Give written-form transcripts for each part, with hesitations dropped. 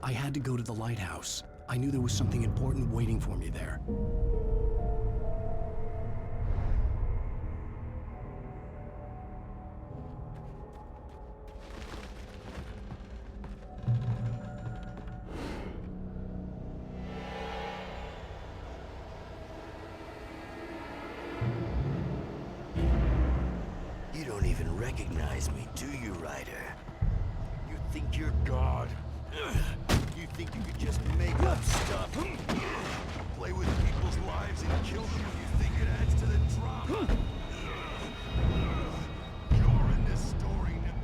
I had to go to the lighthouse. I knew there was something important waiting for me there. You don't even recognize me, do you, Ryder? You think you're God? You think you could just make up stuff? Play with people's lives and kill them? You think it adds to the drama? You're in this story now.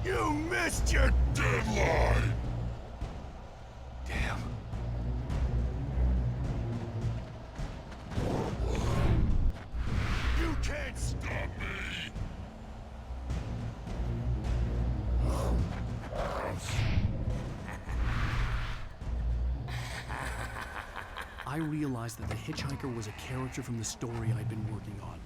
You missed your deadline! Damn. You can't stop me! I realized that the hitchhiker was a character from the story I'd been working on.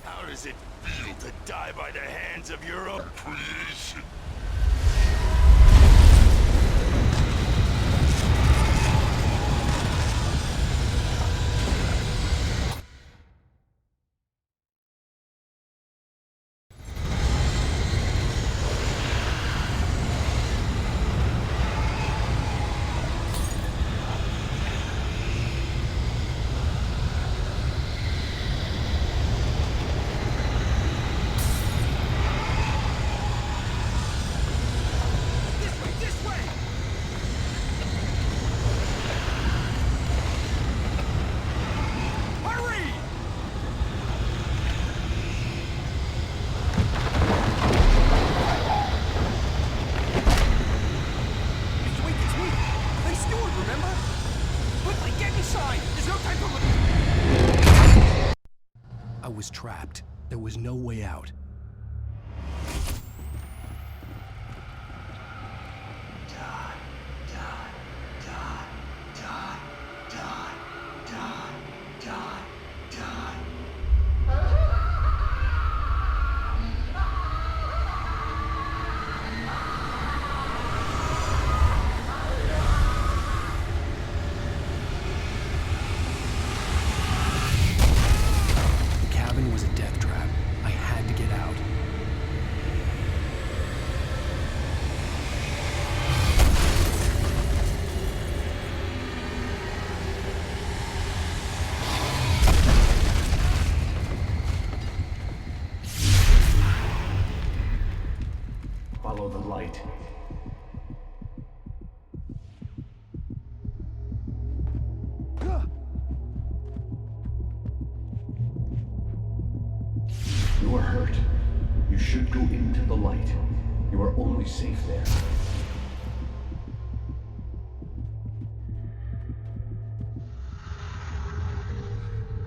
How does it feel to die by the hands of your own creation? I was trapped. There was no way out. Follow the light. You are hurt. You should go into the light. You are only safe there.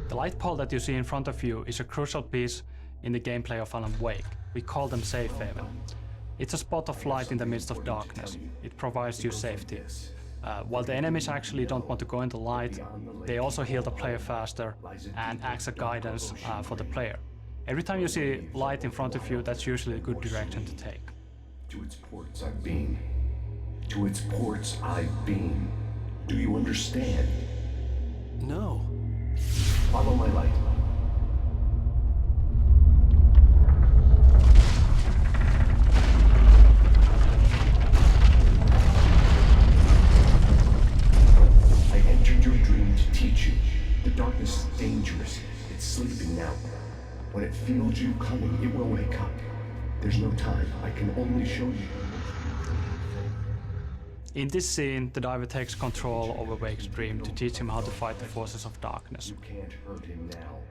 The light pole that you see in front of you is a crucial piece in the gameplay of Alan Wake. We call them safe haven. It's a spot of light in the midst of darkness. It provides you safety. While the enemies actually don't want to go into light, they also heal the player faster and acts as guidance for the player. Every time you see light in front of you, that's usually a good direction to take. To its ports I've been. To its ports I've been. Do you understand? No. Follow my light. I entered your dream to teach you. The darkness is dangerous. It's sleeping now. When it feels you coming, it will wake up. There's no time. I can only show you. In this scene, the diver takes control over Wake's dream to teach him how to fight the forces of darkness.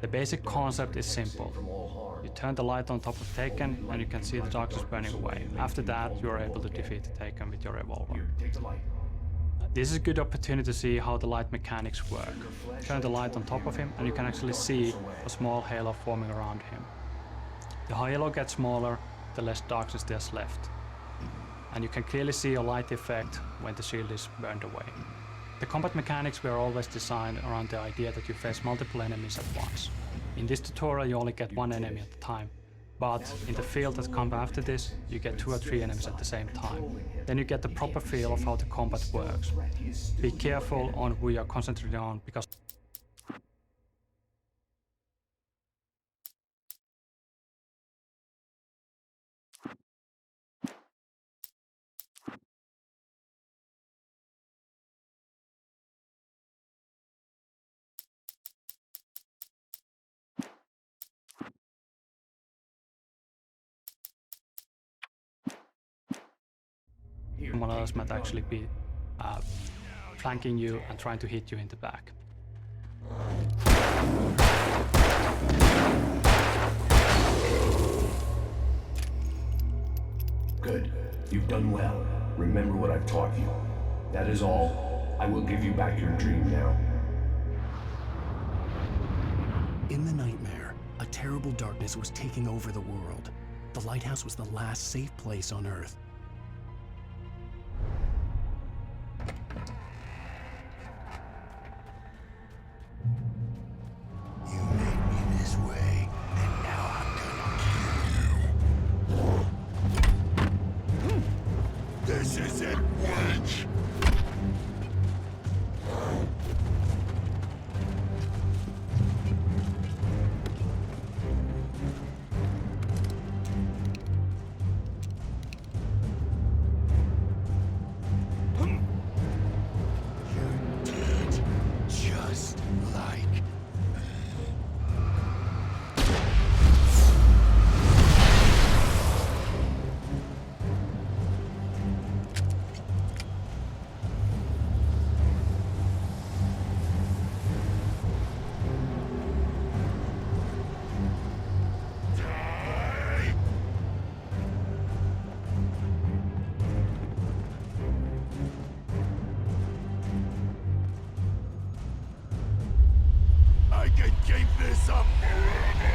The basic concept is simple. You turn the light on top of Taken and you can see the darkness burning away. After that, you are able to defeat the Taken with your revolver. This is a good opportunity to see how the light mechanics work. Turn the light on top of him and you can actually see a small halo forming around him. The halo gets smaller, the less darkness there's left. And you can clearly see a light effect when the shield is burned away. The combat mechanics were always designed around the idea that you face multiple enemies at once. In this tutorial you only get one enemy at a time, but in the field that comes after this, you get 2 or 3 enemies at the same time. Then you get the proper feel of how the combat works. Be careful on who you are concentrating on, because someone else might actually be flanking you and trying to hit you in the back. Good. You've done well. Remember what I've taught you. That is all. I will give you back your dream now. In the nightmare, a terrible darkness was taking over the world. The lighthouse was the last safe place on Earth. You made me this way, and now I'm gonna kill you. This isn't Wake! You're dead, just like I can keep this up forever!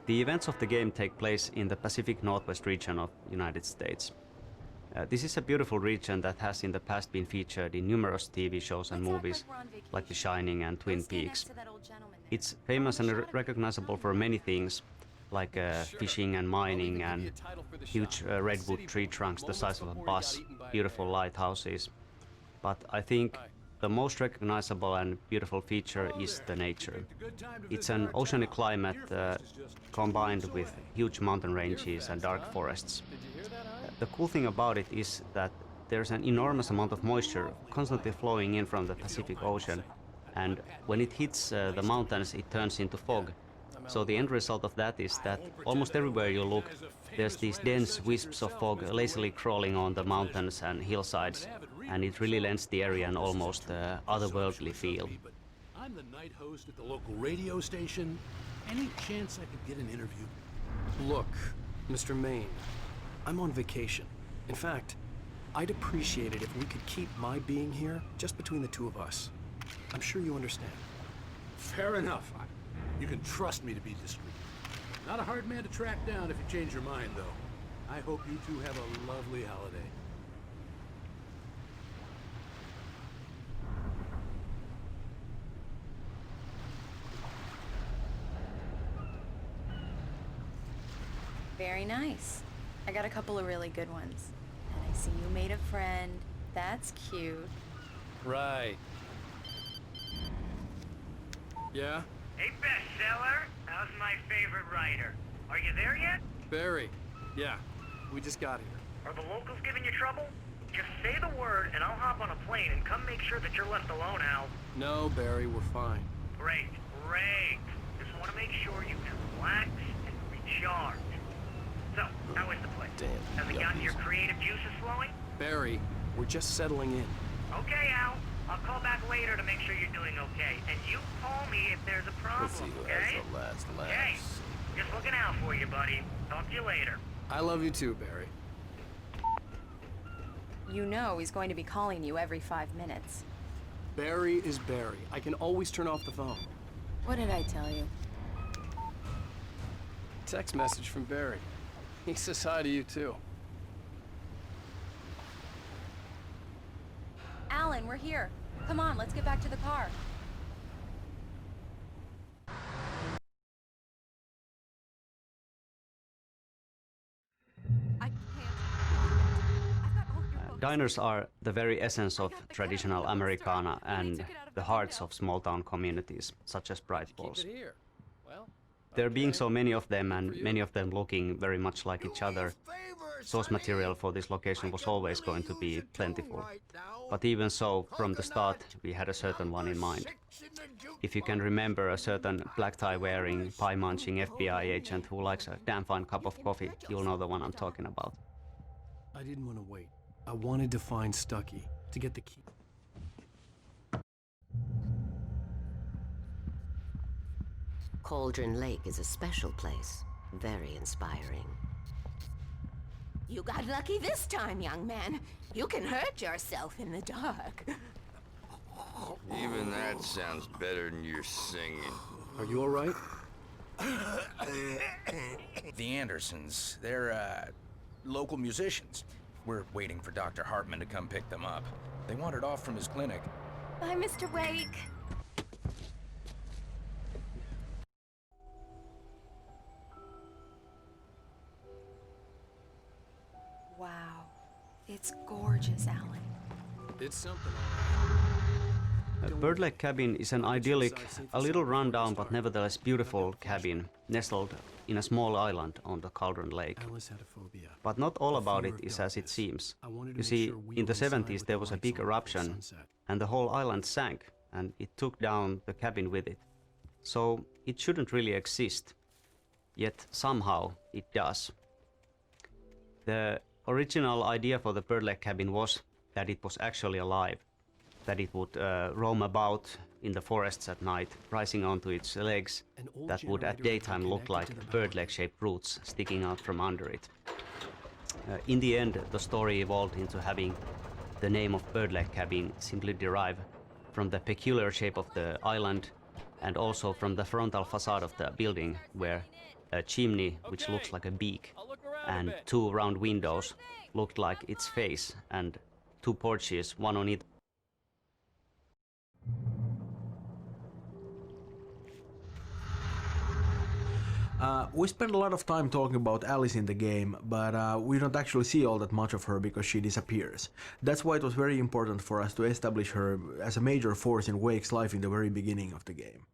The events of the game take place in the Pacific Northwest region of the United States. This is a beautiful region that has in the past been featured in numerous TV shows and movies, like The Shining and Twin Peaks. It's famous and recognizable for many things, like fishing and mining and huge redwood tree trunks the size of a bus, beautiful lighthouses. But I think the most recognizable and beautiful feature is the nature. It's an oceanic climate combined with huge mountain ranges and dark forests. The cool thing about it is that there's an enormous amount of moisture constantly flowing in from the Pacific Ocean, and when it hits the mountains it turns into fog. So the end result of that is that almost everywhere you look, there's these dense wisps of fog lazily crawling on the mountains and hillsides, and it really lends the area an almost otherworldly feel. I'm the night host at the local radio station. Any chance I could get an interview? Look, Mr. Maine, I'm on vacation. In fact, I'd appreciate it if we could keep my being here just between the two of us. I'm sure you understand. Fair enough. You can trust me to be discreet. Not a hard man to track down if you change your mind, though. I hope you two have a lovely holiday. Very nice. I got a couple of really good ones. And I see you made a friend. That's cute. Right. Yeah? Hey, bestseller. How's my favorite writer? Are you there yet? Barry. Yeah, we just got here. Are the locals giving you trouble? Just say the word and I'll hop on a plane and come make sure that you're left alone, Al. No, Barry, we're fine. Great, great. Just want to make sure you can relax and recharge. So, how is the place? Damn. Has it gotten your creative juices flowing? Barry, we're just settling in. Okay, Al. I'll call back later to make sure you're doing okay. And you call me if there's a problem, okay? Okay. Just looking out for you, buddy. Talk to you later. I love you too, Barry. You know he's going to be calling you every 5 minutes. Barry is Barry. I can always turn off the phone. What did I tell you? Text message from Barry. He says hi to you too. Alan, we're here. Come on, let's get back to the car. Diners are the very essence of traditional Americana and the hearts of small-town communities, such as Braight-Fålls. Keep it here. Well, There being so many of them and many of them looking very much like each other, source material for this location was always going to be plentiful. But even so, from the start, we had a certain one in mind. If you can remember a certain black tie wearing, pie munching FBI agent who likes a damn fine cup of coffee, you'll know the one I'm talking about. I didn't want to wait. I wanted to find Stucky, to get the key. Cauldron Lake is a special place. Very inspiring. You got lucky this time, young man. You can hurt yourself in the dark. Even that sounds better than your singing. Are you all right? The Andersons, they're, local musicians. We're waiting for Dr. Hartman to come pick them up. They wandered off from his clinic. Bye, Mr. Wake. Wow. It's gorgeous, Alan. It's something. Bird Lake Cabin is an idyllic, a little run-down but nevertheless beautiful cabin nestled in a small island on the Cauldron Lake. Alice had a phobia. But not all about it is as it seems. You see, in the 70s there was a big eruption and the whole island sank and it took down the cabin with it. So it shouldn't really exist. Yet somehow it does. The original idea for the Bird Lake Cabin was that it was actually alive, that it would roam about in the forests at night, rising onto its legs, that would at daytime look like bird leg-shaped roots sticking out from under it. In the end, the story evolved into having the name of Bird Lake Cabin simply derive from the peculiar shape of the island and also from the frontal facade of the building, where a chimney, which looks like a beak, and two round windows looked like its face, and two porches, one on either. We spend a lot of time talking about Alice in the game, but we don't actually see all that much of her because she disappears. That's why it was very important for us to establish her as a major force in Wake's life in the very beginning of the game.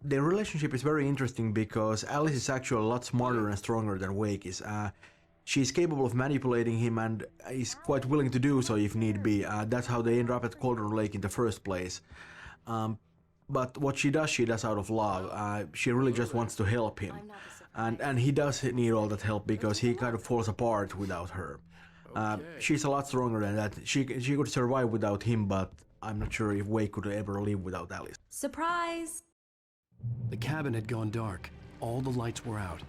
Their relationship is very interesting because Alice is actually a lot smarter and stronger than Wake is. She's capable of manipulating him and is quite willing to do so if need be. That's how they end up at Cauldron Lake in the first place. But what she does out of love. She really just wants to help him. And he does need all that help because he kind of falls apart without her. She's a lot stronger than that. She could survive without him, but I'm not sure if Wake could ever live without Alice. Surprise! The cabin had gone dark. All the lights were out.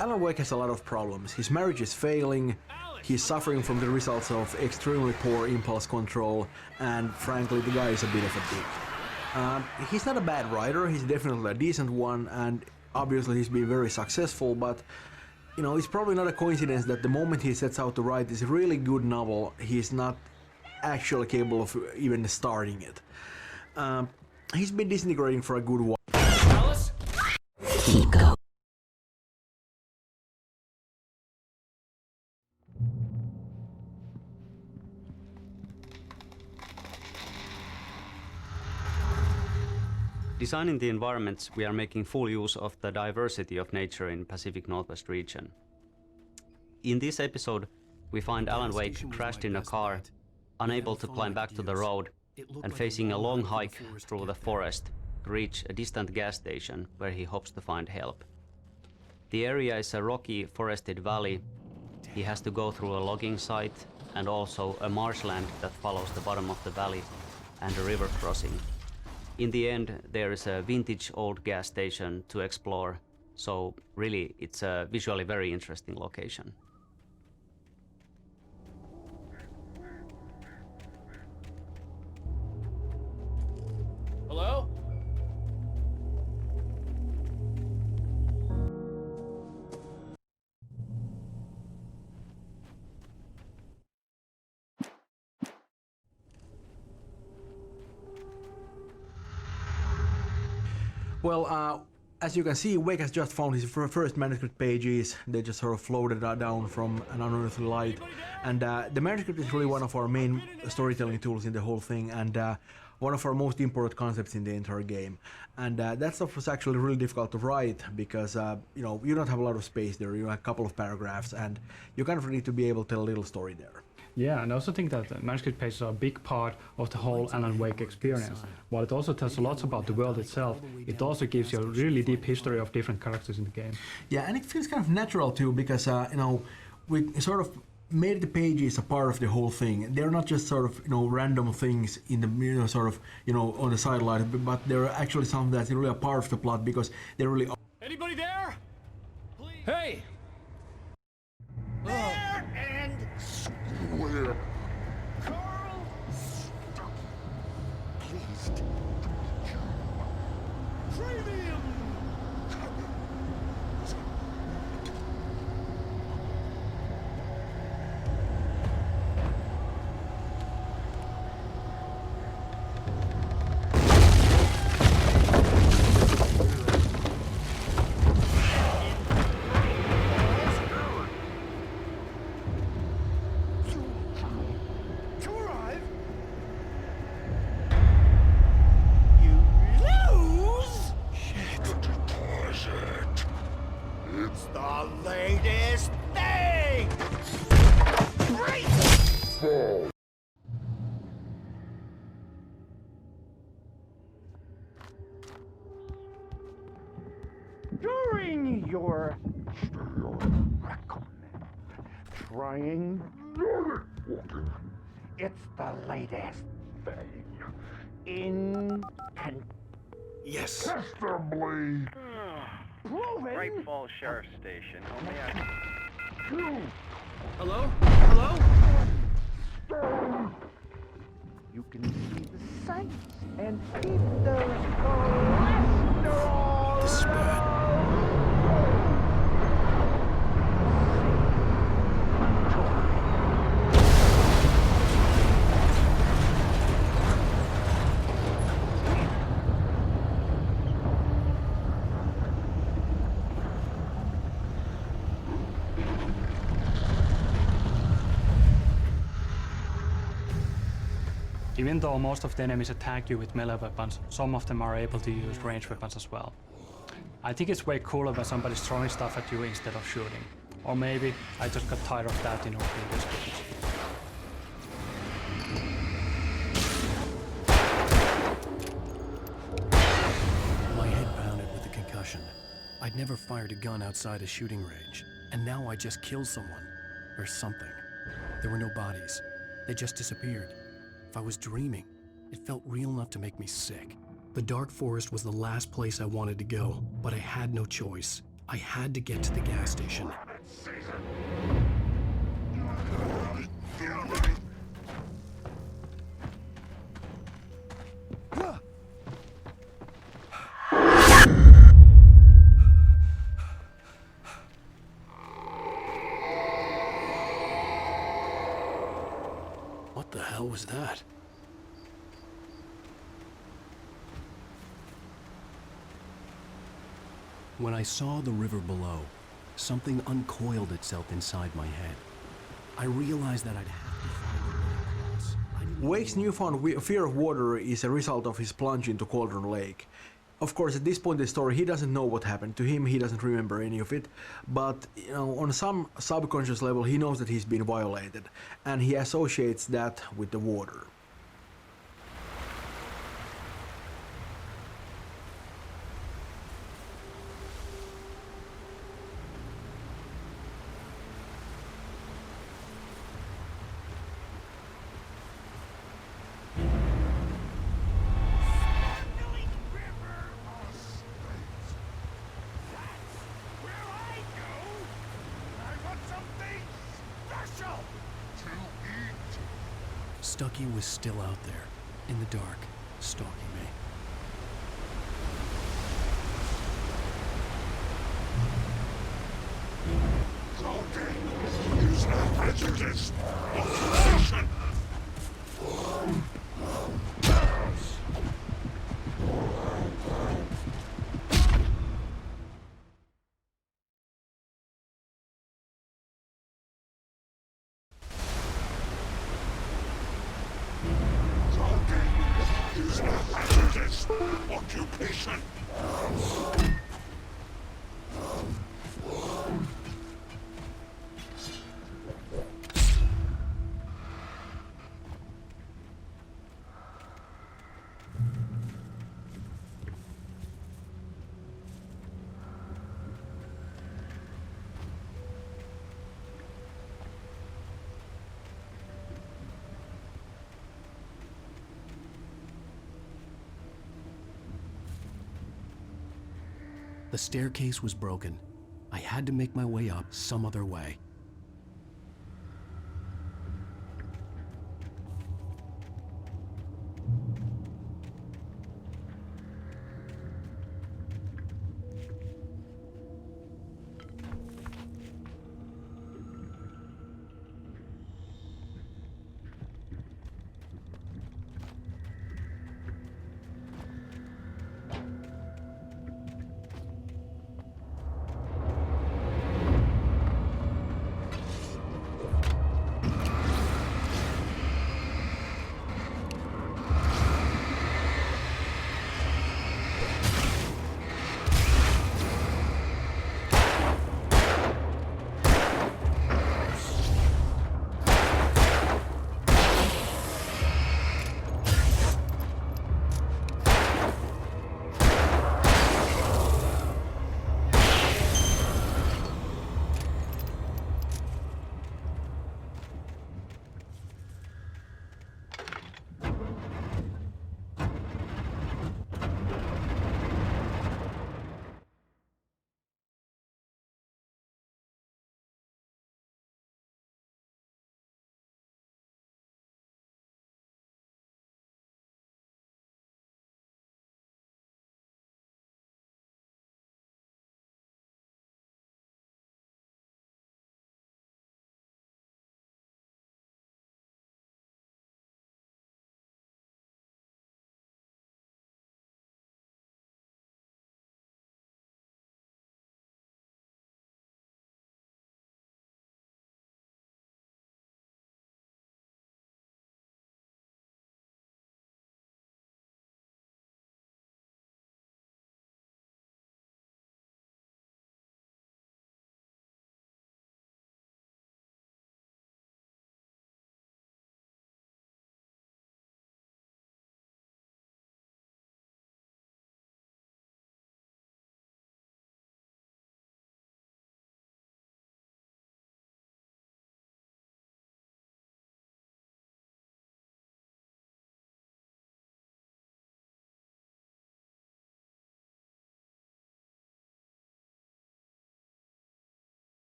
Alan Wake has a lot of problems. His marriage is failing, he's suffering from the results of extremely poor impulse control, and frankly, the guy is a bit of a dick. He's not a bad writer, he's definitely a decent one, and obviously he's been very successful, but you know, it's probably not a coincidence that the moment he sets out to write this really good novel, he's not actually capable of even starting it. He's been disintegrating for a good while. Alice? Ego. Designing the environments, we are making full use of the diversity of nature in Pacific Northwest region. In this episode, we find Alan Wake crashed in a car, unable to climb back to the road, and facing a long hike through the forest to reach a distant gas station where he hopes to find help. The area is a rocky, forested valley. He has to go through a logging site and also a marshland that follows the bottom of the valley and a river crossing. In the end, there is a vintage old gas station to explore, so really it's a visually very interesting location. Hello? Well, as you can see, Wake has just found his first manuscript pages. They just sort of floated down from an unearthly light. And the manuscript is really one of our main storytelling tools in the whole thing, and one of our most important concepts in the entire game. And that stuff was actually really difficult to write because you don't have a lot of space there. You have a couple of paragraphs, and you kind of need to be able to tell a little story there. Yeah, and I also think that the manuscript pages are a big part of the whole Alan Wake experience. While it also tells a lot about the world itself, it also gives you a really deep history of different characters in the game. Yeah, and it feels kind of natural too, because we sort of made the pages a part of the whole thing. They're not just sort of random things in the on the sideline, but they're actually something that's really a part of the plot because they really. Anybody there? Please. Hey. There and square. Carl, stop. Pleased. Premium. During your recommend trying it's the latest thing in Yes. testably proven. Braight-Fall's Sheriff Station. Hello? Hello? You can see the sights and keep those cholesterol. This is bad. Even though most of the enemies attack you with melee weapons, some of them are able to use ranged weapons as well. I think it's way cooler when somebody's throwing stuff at you instead of shooting. Or maybe I just got tired of that in our previous games. My head pounded with the concussion. I'd never fired a gun outside a shooting range, and now I just killed someone. Or something. There were no bodies. They just disappeared. If I was dreaming, it felt real enough to make me sick. The dark forest was the last place I wanted to go, but I had no choice. I had to get to the gas station. What the hell was that? When I saw the river below, something uncoiled itself inside my head. I realized that I'd have to find a way across. Wake's newfound fear of water is a result of his plunge into Cauldron Lake. Of course, at this point in the story, he doesn't know what happened to him, he doesn't remember any of it, but on some subconscious level he knows that he's been violated, and he associates that with the water. Stucky was still out there, in the dark, stalking me. Use no prejudice. Observation. Use no prejudice. Occupation. The staircase was broken. I had to make my way up some other way.